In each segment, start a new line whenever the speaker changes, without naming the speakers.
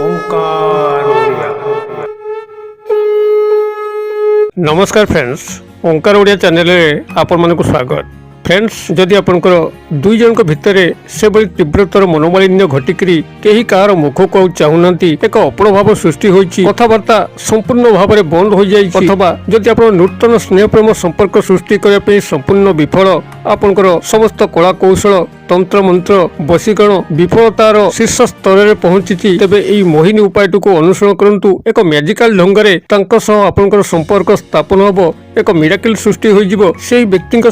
ओंकार ओडिया। नमस्कार फ्रेंड्स, ओंकार ओडिया चैनल में आपण मानक स्वागत। फ्रेंड्स, जदि आपंकर दुई जन भितर से बड़ी तीव्रतर मनोमालिन्य घटिकी कहीं कहार मुख को चाहूना एक अपण भाव सृष्टि होती कथबार्ता संपूर्ण भाव में बंद हो जाए अथवा जदि आप नूतन स्नेह प्रेम संपर्क सृष्टि करने संपूर्ण विफल आपंकर समस्त कला कौशल तंत्र मंत्र वशीकरण विफलतार शीर्ष स्तर में पहुंची तेबे यही मोहिनी उपाय को अनुसरण करंतु एक मैजिकल ढंग से आपंकर संपर्क स्थापन हम एक मिराकिल सृष्टि हो व्यक्ति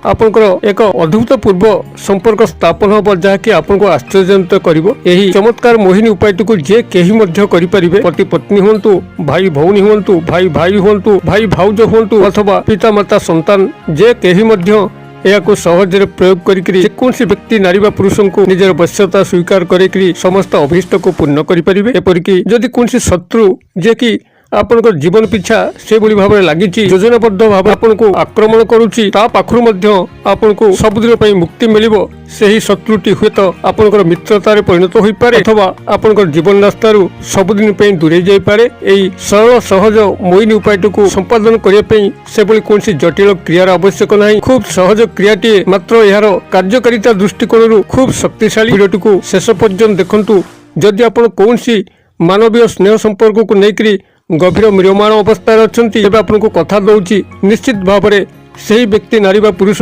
आपंकर एक अद्भुतपूर्व संपर्क स्थापन हम जहाँकि आपको आश्चर्यजनित करिवो। यही चमत्कार मोहिनी उपाय को जे केही मध्य करि परिबे, पति पत्नी हुंतु, भाई भौणी हुंतु, भाई भाई हुंतु, भाई भाउज हुंतु अथवा पिता माता संतान जे केही मध्य यह सहजरे प्रयोग करी जेकोसी व्यक्ति नारी बा पुरुष को निजर वश्यता स्वीकार करी समस्त अभीष्ट को पूर्ण करें। एपरिक जदि कौन शत्रु जे कि आपन जीवन पिछा से भाव में लगी योजनाबद्ध भाव आपन को आक्रमण करुच्ची पाखु आपन को सबुदिन मुक्ति मिल से ही शत्रुटी हुए तो आपन मित्रतार परिणत हो पारे अथवा आपन जीवन रास्तार सबुदिन दूरे जापे। यही सरल सहज मोहिनी उपाय को संपादन करने से कौन जटिल क्रियार आवश्यक नहीं। खूब सहज क्रियाटी मात्र यार कार्यकारिता दृष्टिकोण खूब शक्तिशाली। भिडियोटी को शेष पर्यंत देखंतु। जदि आप कौन मानवीय स्नेह संपर्क को लेकर गभीर म्रियमाण अवस्था अच्छा आपको कथा दौची निश्चित भाव में सही व्यक्ति नारी बा पुरुष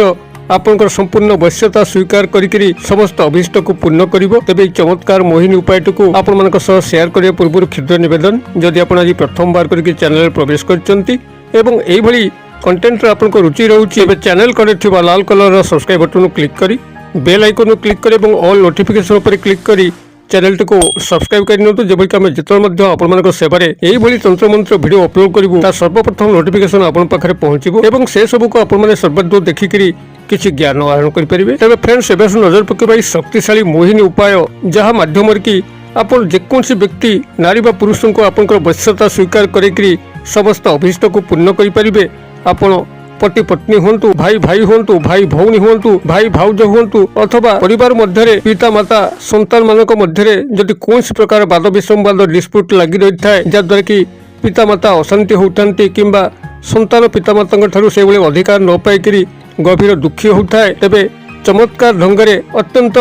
आपंकर संपूर्ण वश्यता स्वीकार करी समस्त अभीष्ट को पूर्ण करिवो। तेबे चमत्कार मोहिनी उपाय को आपण मानक सह शेयर करने पूर्व क्षुद्र निवेदन, जदि आपण आज प्रथम बार करके चैनल प्रवेश करचंती एवं एई भली कंटेंट रे आपनको रुचि रहउची एबे चैनल करे थिबा लाल कलर रो सब्सक्राइब बटन क्लिक करी बेल आइकन क्लिक करी एवं ऑल नोटिफिकेशन पर क्लिक करी चैनल को सब्सक्राइब कर जबकि आम जिते सेवार यही तंत्र मंत्र वीडियो अपलोड करूँ सर्वप्रथम नोटिफिकेशन आपन पाखे पहुँचो एवं से सब को आपने सर्वदूर देखिकी किसी ज्ञान आहरण करेंगे। तेज फ्रेंड्स, एवं नजर पकड़ शक्तिशाली मोहिनी उपाय जहाँ मध्यम कि आप जेकोसी व्यक्ति नारी बा पुरुष को आपंकर वश्यता स्वीकार करी समस्त अभीष्ट को पूर्ण करेंगे। आपण पति पत्नी हुंतु, भाई भाई हुंतु, भाई भौणी हुंतु, भाई भाउज हुंतु अथवा परिवार मध्य पिता माता संतान मानक मध्य जदि कौन प्रकार वाद विसंवाद डिस्प्यूट लगी रही है जहाद्वारा कि पिता माता अशांति होता किंबा संतान पिता माता ठारू से अधिकार न पाई गभीर दुखी होता है, तेबे चमत्कार ढंग से अत्यंत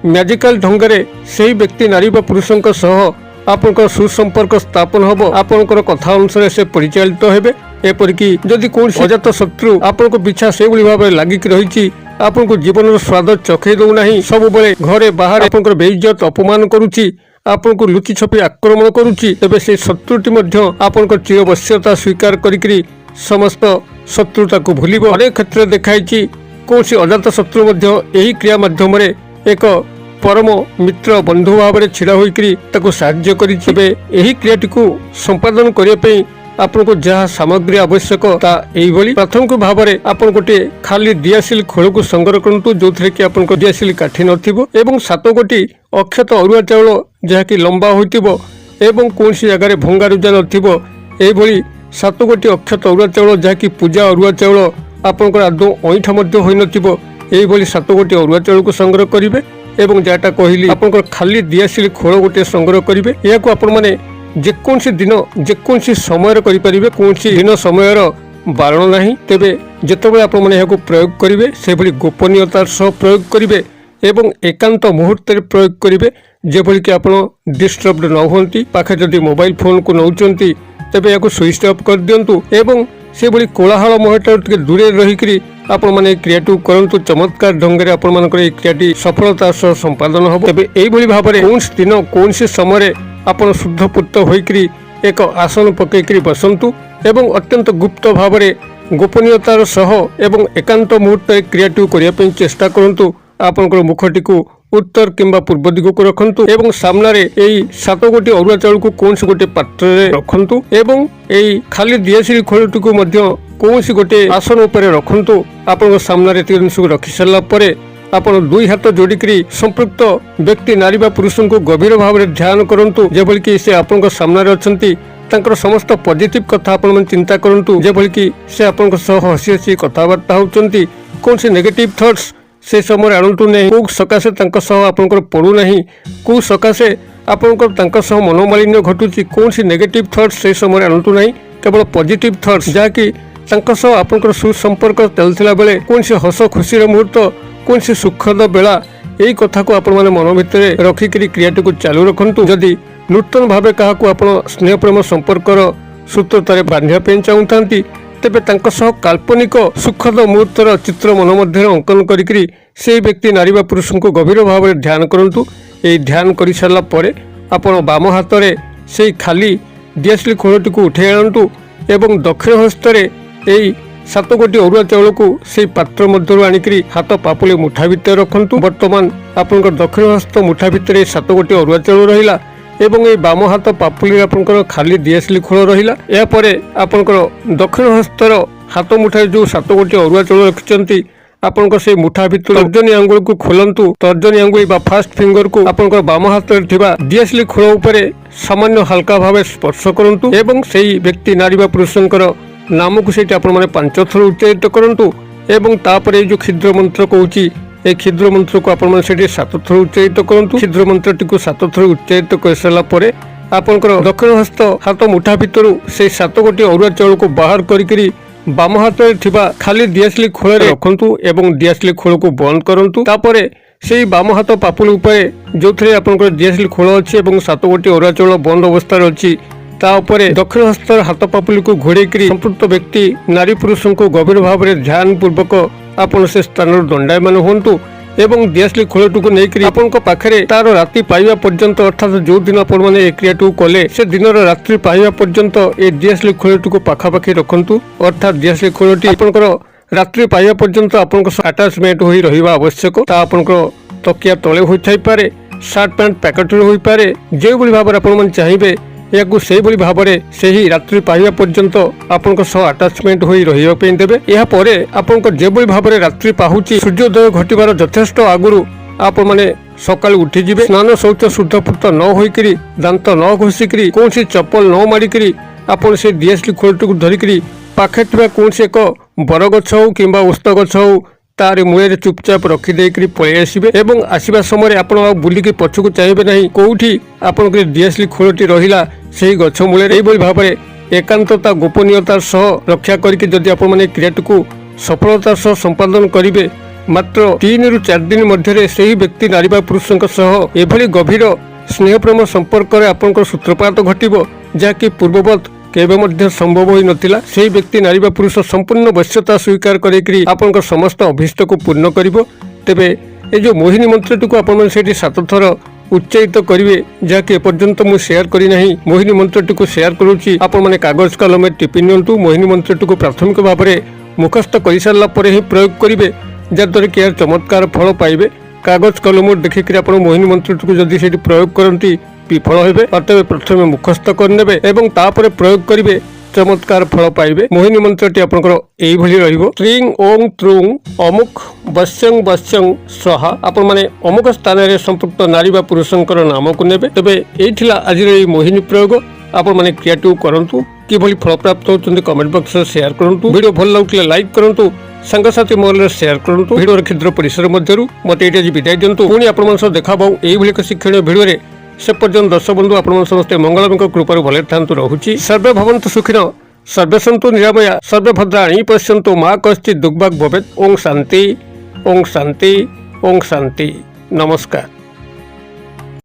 मैजिकल ढंग से सही व्यक्ति नारी बा पुरुष सह आपन सुसंपर्क स्थापन हम आपंकर कथा अनुसार से परिचालित हेबे। एपरिक जदि कौन अजात शत्रु आपन को पिछा से भाव में लगिक रही आपन को जीवन स्वाद चखे दौना सब बेले घरे बाहर आपंकर बेइज्जत अपमान करुच्ची आपन को लुचि छपी आक्रमण करुच्ची, तेबे से शत्रुटी मध्य आपन चिरवश्यता स्वीकार करी समस्त शत्रुता को भूल। अनेक क्षेत्र देखाई कौन अजात शत्रु यही क्रिया माध्यम एक परम मित्र बंधु भाव में छिड़ा होकर साहाय्य करे। यही क्रियाटी को संपादन करने आपन को जहाँ सामग्री आवश्यक यही प्राथमिक भाव में आपन गोटे खाली दियासिल खोल को संग्रह करंतु जो थे कि आपन को दियासिल काठी नथिबो एवं 7 गोटी अक्षत अरुआ चाउल जहाँकि लंबा होइतिबो एवं कौन जगह भंगा रुजा नथिबो। एही 7 गोटी अक्षत अरुआ चाउल जहाँकि पूजा अरुआ चाउल आपन आदौ अईठा मध्य होई नथिबो। एही 7 गोटी अरुआ चाउल को संग्रह करिवे एवं जहाँटा कहली आपन खाली दियासिल खोल गोटे संग्रह करिवे। या को आपन माने जेकोसी दिन जेकोसी समय करें कौन दिन समय बारण नहीं। तेबे जितेबाला आप प्रयोग करेंगे से गोपनीयतार सह प्रयोग करेंगे एवं एकांत मुहूर्त प्रयोग करेंगे जेभली कि आप डिस्टर्ब न होती। पाखे जदि मोबाइल फोन को नौचंती तेबे या स्विच ऑफ कर दिंतु एवं से भली कोलाहल महल दूरे रहीकि आपण माने क्रियाटी करंतु। चमत्कार ढंग से आपण मानकर क्रियाटी सफलता सह संपादन हम। तेबे एही भाव में कौन दिन कौन समय आपण शुद्धपूत होकर एक आसन पकईकरी बसंतु एवं अत्यंत गुप्त भाव में गोपनीयतार सह एवं एकांत मुहूर्त क्रियाटी करने चेष्टा करंतु। आपनकर मुखटी को उत्तर किंबा पूर्व दिग को रखंतु एवं सामने यही 7 गोटी अरुआ चाउल को कौन गोटे पात्र में रखंतु एवं यही खाली दियासिल खोलटी को कौन गोटे आसन उपर रखंतु। आपन सामने जिन सब रखी सारा पर आपन 2 हाथ जोड़िकी संपृक्त व्यक्ति नारी बा पुरुष को गभीर भाव में ध्यान करंतु जेभली कि से आपन सामने अछंती तांकर समस्त पॉजिटिव कथा आपन चिंता करंतु जेभली कि से आपन सह हसी हसी कथबार्ता होचंती। कौन से नेगेटिव थॉट्स से समय आणंतु नहीं। कौ सकाशे आपंकर पड़ू नहीं, कौ सकाशे ଆପଣଙ୍କର ତାଙ୍କ ସହ ମନୋମାଳିନ୍ୟ ଘଟୁଛି କୌଣସି ନେଗେଟିଭ ଥଟ୍ସ ସେହି ସମୟରେ ଆଣନ୍ତୁ ନାହିଁ, କେବଳ ପଜିଟିଭ ଥଟ୍ସ ଯାହାକି ତାଙ୍କ ସହ ଆପଣଙ୍କର ସୁସମ୍ପର୍କ ଚାଲିଥିଲା ବେଳେ କୌଣସି ହସ ଖୁସିର ମୁହୂର୍ତ୍ତ, କୌଣସି ସୁଖଦ ବେଳା, ଏହି କଥାକୁ ଆପଣମାନେ ମନ ଭିତରେ ରଖିକରି କ୍ରିୟାଟିକୁ ଚାଲୁ ରଖନ୍ତୁ। ଯଦି ନୂତନ ଭାବେ କାହାକୁ ଆପଣ ସ୍ନେହ ପ୍ରେମ ସମ୍ପର୍କର ସୂତ୍ରତାରେ ବାନ୍ଧିବା ପାଇଁ ଚାହୁଁଥାନ୍ତି, ତେବେ ତାଙ୍କ ସହ କାଳ୍ପନିକ ସୁଖଦ ମୁହୂର୍ତ୍ତର ଚିତ୍ର ମନ ମଧ୍ୟରେ ଅଙ୍କନ କରିକିରି ସେହି ବ୍ୟକ୍ତି ନାରୀ ବା ପୁରୁଷଙ୍କୁ ଗଭୀର ଭାବରେ ଧ୍ୟାନ କରନ୍ତୁ। ଏହି ଧ୍ୟାନ କରିସାରିଲା ପରେ ଆପଣ ବାମ ହାତରେ ସେହି ଖାଲି ଦିଆସିଲି ଖୋଳଟିକୁ ଉଠାଇ ଆଣନ୍ତୁ ଏବଂ ଦକ୍ଷିଣ ହସ୍ତରେ ଏହି 7 ଗୋଟି ଅରୁଆ ଚାଉଳକୁ ସେହି ପାତ୍ର ମଧ୍ୟରୁ ଆଣିକରି ହାତ ପାପୁଲି ମୁଠା ଭିତରେ ରଖନ୍ତୁ। ବର୍ତ୍ତମାନ ଆପଣଙ୍କର ଦକ୍ଷିଣ ହସ୍ତ ମୁଠା ଭିତରେ 7 ଗୋଟି ଅରୁଆ ଚାଉଳ ରହିଲା ଏବଂ ଏହି ବାମ ହାତ ପାପୁଲିରେ ଆପଣଙ୍କର ଖାଲି ଦିଆସିଲି ଖୋଳ ରହିଲା। ଏହାପରେ ଆପଣଙ୍କର ଦକ୍ଷିଣ ହସ୍ତର ହାତ ମୁଠାରେ ଯେଉଁ 7 ଗୋଟି ଅରୁଆ ଚାଉଳ ରଖିଛନ୍ତି, ଆପଣଙ୍କର ସେହି ମୁଠା ଭିତରୁ ତର୍ଜନୀ ଆଙ୍ଗୁଳକୁ ଖୋଲନ୍ତୁ। ତର୍ଜନୀ ଆଙ୍ଗୁଳି ବା ଫାଷ୍ଟ ଫିଙ୍ଗରକୁ ଆପଣଙ୍କର ବାମ ହାତରେ ଥିବା ଦିଆସିଲି ଖୋଳ ଉପରେ ସାମାନ୍ୟ ହାଲକା ଭାବେ ସ୍ପର୍ଶ କରନ୍ତୁ ଏବଂ ସେହି ବ୍ୟକ୍ତି ନାରୀ ବା ପୁରୁଷଙ୍କର ନାମକୁ ସେଇଠି ଆପଣମାନେ 5 ଥର ଉଚ୍ଚାରିତ କରନ୍ତୁ ଏବଂ ତାପରେ ଏଇ ଯେଉଁ କ୍ଷୁଦ୍ର ମନ୍ତ୍ର କହୁଛି, এই ক্ষুদ্র মন্ত্রକୁ ଆପଣମାନେ ସେଠି 7 ଥର ଉଚ୍ଚାରିତ କରନ୍ତୁ। କ୍ଷୁଦ୍ର ମନ୍ତ୍ରଟିକୁ 7 ଥର ଉଚ୍ଚାରିତ କରିସାରିଲା ପରେ ଆପଣଙ୍କର ଦକ୍ଷିଣ ହସ୍ତ ହାତ ମୁଠା ଭିତରୁ ସେହି 7 ଗୋଟି ଅରୁଆ ଚାଉଳକୁ ବାହାର କରିକିରି ବାମ ହାତରେ ଥିବା ଖାଲି ଦିଆସିଲି ଖୋଳରେ ରଖନ୍ତୁ ଏବଂ ଦିଆସିଲି ଖୋଳକୁ ବନ୍ଦ କରନ୍ତୁ। ତାପରେ ସେହି ବାମ ହାତ ପାପୁଲି ଉପରେ ଯେଉଁଥିରେ ଆପଣଙ୍କର ଦିଆସିଲି ଖୋଳ ଅଛି ଏବଂ 7 ଗୋଟି ଅରୁଆ ଚାଉଳ ବନ୍ଦ ଅବସ୍ଥାରେ ଅଛି, ତା ଉପରେ ଦକ୍ଷିଣ ହସ୍ତର ହାତ ପାପୁଲିକୁ ଘୋଡ଼େଇକରି ସମ୍ପୃକ୍ତ ବ୍ୟକ୍ତି ନାରୀ ପୁରୁଷଙ୍କୁ ଗଭୀର ଭାବରେ ଧ୍ୟାନ ପୂର୍ବକ ଆପଣ ସେ ସ୍ଥାନରୁ ଦଣ୍ଡାୟମାନ ହୁଅନ୍ତୁ ଏବଂ ଦିଆସିଲି ଖୋଳଟିକୁ ନେଇକରି ଆପଣଙ୍କ ପାଖରେ ତାର ରାତି ପାଇବା ପର୍ଯ୍ୟନ୍ତ, ଅର୍ଥାତ୍ ଯେଉଁ ଦିନ ଆପଣମାନେ ଏ କ୍ରିୟାଟିକୁ କଲେ ସେ ଦିନର ରାତ୍ରି ପାଇବା ପର୍ଯ୍ୟନ୍ତ ଏ ଦିଆସିଲି ଖୋଳଟିକୁ ପାଖାପାଖି ରଖନ୍ତୁ। ଅର୍ଥାତ୍ ଦିଆସିଲି ଖୋଳଟି ଆପଣଙ୍କର ରାତ୍ରି ପାଇବା ପର୍ଯ୍ୟନ୍ତ ଆପଣଙ୍କ ଆଟାଚମେଣ୍ଟ ହୋଇ ରହିବା ଆବଶ୍ୟକ। ତାହା ଆପଣଙ୍କର ତକିଆ ତଳେ ହୋଇଥାଇପାରେ, ସାର୍ଟ ପ୍ୟାଣ୍ଟ ପ୍ୟାକେଟରେ ହୋଇପାରେ, ଯେଉଁଭଳି ଭାବରେ ଆପଣମାନେ ଚାହିଁବେ ଏହାକୁ ସେହିଭଳି ଭାବରେ ସେହି ରାତ୍ରି ପାଇବା ପର୍ଯ୍ୟନ୍ତ ଆପଣଙ୍କ ସହ ଆଟାଚମେଣ୍ଟ ହୋଇ ରହିବା ପାଇଁ ଦେବେ। ଏହାପରେ ଆପଣଙ୍କ ଯେଭଳି ଭାବରେ ରାତ୍ରି ପାହୁଛି, ସୂର୍ଯ୍ୟୋଦୟ ଘଟିବାର ଯଥେଷ୍ଟ ଆଗରୁ ଆପଣମାନେ ସକାଳୁ ଉଠିଯିବେ। ସ୍ନାନ ଶୌଚ ଶୁଦ୍ଧପୂତ ନ ହୋଇକରି, ଦାନ୍ତ ନ ଘଷିକରି, କୌଣସି ଚପଲ ନ ମାଡ଼ିକରି ଆପଣ ସେ ଦିଆସିଲି ଖୋଳଟିକୁ ଧରିକରି ପାଖରେ ଥିବା କୌଣସି ଏକ ବରଗଛ ହେଉ କିମ୍ବା ଓସ୍ତ ଗଛ ହେଉ ତାର ମୂଳରେ ଚୁପଚାପ ରଖିଦେଇକରି ପଳେଇ ଆସିବେ ଏବଂ ଆସିବା ସମୟରେ ଆପଣ ଆଉ ବୁଲିକି ପଛକୁ ଚାହିଁବେ ନାହିଁ କେଉଁଠି ଆପଣଙ୍କର ଦିଆସିଲି ଖୋଳଟି ରହିଲା ସେହି ଗଛ ମୂଳରେ। ଏହିଭଳି ଭାବରେ ଏକାନ୍ତତା ଗୋପନୀୟତାର ସହ ରକ୍ଷା କରିକି ଯଦି ଆପଣମାନେ କ୍ରିୟାଟିକୁ ସଫଳତାର ସହ ସମ୍ପାଦନ କରିବେ, ମାତ୍ର 3 ରୁ 4 ଦିନ ମଧ୍ୟରେ ସେହି ବ୍ୟକ୍ତି ନାରୀ ବା ପୁରୁଷଙ୍କ ସହ ଏଭଳି ଗଭୀର ସ୍ନେହ ପ୍ରେମ ସମ୍ପର୍କରେ ଆପଣଙ୍କର ସୂତ୍ରପାତ ଘଟିବ ଯାହାକି ପୂର୍ବବତ୍ କେବେ ମଧ୍ୟ ସମ୍ଭବ ହୋଇନଥିଲା। ସେହି ବ୍ୟକ୍ତି ନାରୀ ବା ପୁରୁଷ ସମ୍ପୂର୍ଣ୍ଣ ବଶ୍ୟତା ସ୍ୱୀକାର କରିକରି ଆପଣଙ୍କ ସମସ୍ତ ଅଭୀଷ୍ଟକୁ ପୂର୍ଣ୍ଣ କରିବ। ତେବେ ଏ ଯେଉଁ ମୋହିନୀ ମନ୍ତ୍ରଟିକୁ ଆପଣମାନେ ସେଇଠି 7 ଥର ଉଚ୍ଚାରିତ କରିବେ, ଯାହାକି ଏପର୍ଯ୍ୟନ୍ତ ମୁଁ ସେୟାର କରିନାହିଁ। ମୋହିନୀ ମନ୍ତ୍ରଟିକୁ ସେୟାର କରୁଛି, ଆପଣମାନେ କାଗଜ କଲମରେ ଟିପି ନିଅନ୍ତୁ। ମୋହିନୀ ମନ୍ତ୍ରଟିକୁ ପ୍ରାଥମିକ ଭାବରେ ମୁଖସ୍ଥ କରିସାରିଲା ପରେ ହିଁ ପ୍ରୟୋଗ କରିବେ, ଯାହାଦ୍ୱାରା କି ଏହାର ଚମତ୍କାର ଫଳ ପାଇବେ। କାଗଜ କଲମରୁ ଦେଖିକରି ଆପଣ ମୋହିନୀ ମନ୍ତ୍ରଟିକୁ ଯଦି ସେଇଠି ପ୍ରୟୋଗ କରନ୍ତି ବିଫଳ ହେବେ। ଅତଏବ ପ୍ରଥମେ ମୁଖସ୍ଥ କରିନେବେ ଏବଂ ତାପରେ ପ୍ରୟୋଗ କରିବେ, ଚମତ୍କାର ଫଳ ପାଇବେ। ମୋହିନୀ ମନ୍ତ୍ରଟି ଆପଣଙ୍କର ଏଇଭଳି ରହିବ, ଟ୍ରିଂ ଓଂ ତ୍ରୁଂ ଅମୁକ ବଶ୍ୟଂ ବଶ୍ୟଂ ସ୍ୱାହା। ଆପଣମାନେ ଅମୁକ ସ୍ଥାନରେ ସମ୍ପୃକ୍ତ ନାରୀ ବା ପୁରୁଷଙ୍କର ନାମକୁ ନେବେ। ତେବେ ଏଇ ଥିଲା ଆଜିର ଏହି ମୋହିନୀ ପ୍ରୟୋଗ। ଆପଣମାନେ କ୍ରିୟାଟିକୁ କରନ୍ତୁ, କିଭଳି ଫଳପ୍ରାପ୍ତ ହେଉଛନ୍ତି କମେଣ୍ଟ ବକ୍ସରେ ସେୟାର କରନ୍ତୁ। ଭିଡ଼ିଓ ଭଲ ଲାଗୁଥିଲେ ଲାଇକ୍ କରନ୍ତୁ, ସାଙ୍ଗସାଥି ମହଲରେ ସେୟାର କରନ୍ତୁ। ଭିଡ଼ିଓର କ୍ଷୁଦ୍ର ପରିସର ମଧ୍ୟରୁ ମୋତେ ଏଇଠି ଆଜି ବିଦାୟ ଦିଅନ୍ତୁ। ପୁଣି ଆପଣମାନଙ୍କ ସହ ଦେଖା ହେଉ ଏଇଭଳି ଏକ ଶିକ୍ଷଣୀୟ ଭିଡ଼ିଓରେ। से पर्यंत दर्शक बंधु आपण समस्ते मंगलमय कृपार भले थांतु रहुछि। सर्वे भवन्तु सुखिनो, सर्वे सन्तु निरामया, सर्वे भद्राणि पश्यन्तु मा कश्चित् दुर्भाग् भवेत्। ओं शान्ति, ओं शान्ति, ओं शान्ति। नमस्कार।